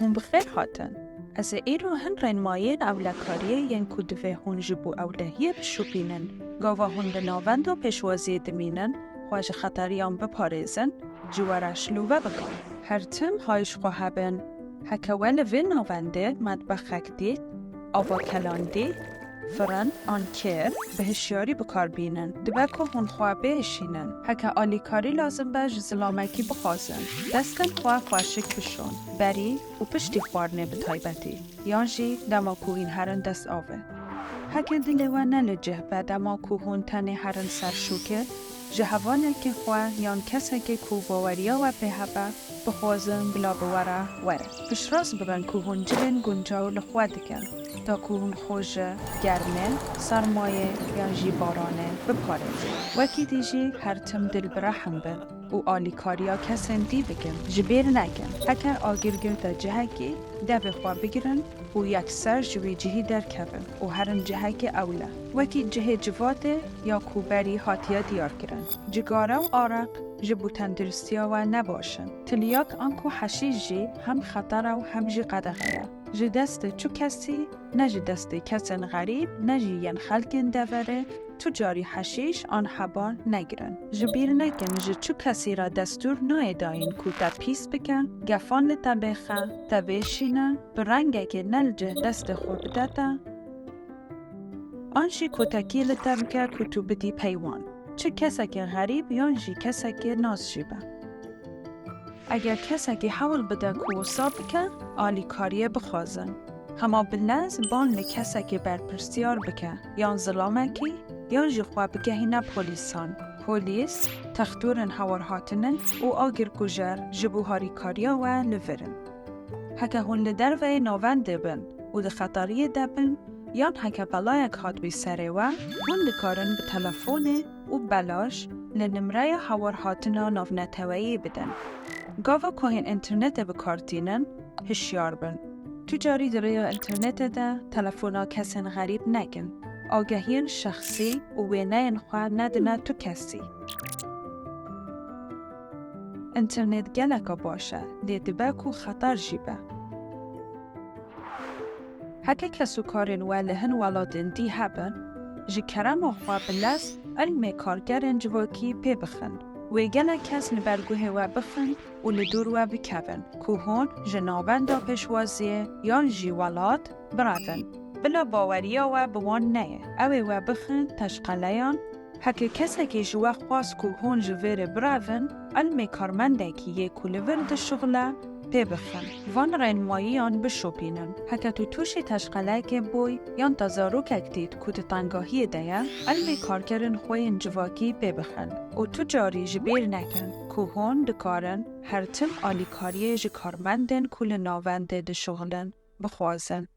هون بخیر هاتن. از ایرو هن رنمایین اولکاریه ین کدوه هون جبو اولهیه بشوپینن. گاوا هون دناوند و پشوازی دمینن خواج خطریان بپارزن جوارش لوه بکن. هر تم هایش خوابن هکوال وی ناونده مدبخک دید آوا کلان دید فرن آن کر به هشیاری بکار بینن دبکو هون خوابه اشینن هکا آلیکاری لازم باش زلامکی بخوازن دستن خواشک بشون بری و پشتی خوارنه بتایبتی یانجی دماکو این هرن دست آوه هکا دلوه نلجه با دماکو هون تنه هرن سرشوکه جهوانه که خواه یان کسه که کو باوریا و پهبه بخوازن بلا بوره وره پشراز ببن که هون جلن گنجاو لخواه دکن تا که هون خوشه گرمه سرمایه یا جی بارانه بپاره وکی دیجی هر تم دل برحم بن و آلیکاریا کسن دی بگن جبیر نگن هکر آگیرگر دا جهکی ده بخواه بگیرن و یک سر جوی جهی در کبن و هرن جهک اوله وکی جه جواته یا کوبری هاتیا دیار کرن جگاره و آرق جبو تندرستیا و نباشن تلیاک آنکو حشیش جی هم خطره و هم جی قدغه جی دست چو کسی نه جی دست کسن غریب نه جی ین خلکن دوره تو جاری حشیش آن حبار نگیرن جبیر نکن جی چو کسی را دستور نای داین کو تا پیس بکن گفان لطبخه تبشینه برنگه که نلجه دست خود بدتا آنشی کتکی لطبکه کتو بدی پیوان چه کسی که غریب یا جی کسی که ناز شیبه اگر کسی که حول بده که وصاب بکن آلیکاریه بخوازن هما بلنز بان لکسی که برپرسیار بکن یا ظلامکی یا جی خواه بگهینه پولیس تختورن هور هاتنن و آگر کجر جبو هاریکاریا و لورن هکه هون لدروه ناونده بن و ده خطریه دبن یان هکه بلایک هات بی سره و هون لکارن به تلفونه و بلاش لنمره هور هاتنا ناونتوایی بدن گاوا که هین انترنت بکارتینن هشیار بن تجاری داره انترنت ده تلفونا کسین غریب نگن آگهین شخصی و وینه انخواه ندنه تو کسی انترنت گلکا باشه لیدبه کو خطر جیبه هکه کسو کارین ولهن ولادن دی هبن جی کرم و خواه بلس علم کارگرن جواکی پی بخن و گله کس نبرگوه و بخن و لدور و بکون که هون جنابن دا پشوازیه یان جی ولاد برادن بلا باوریا و بوان نه اوه و بخن تشقلیان هکه کسی که جوا خواست که هون جویر براون علم کارمنده که یه کلورد شغله پی بخن وان رنماییان بشوپینن هکه تو توشی تشقله که بوی یان تزاروک اکتید که تنگاهی دیا علم کارکرن خوین جواکی پی بخن و تو جاری جبیر نکن که هون دکارن هر تم آلیکاریه جی کارمندن کل ناونده ده شغلن بخوازن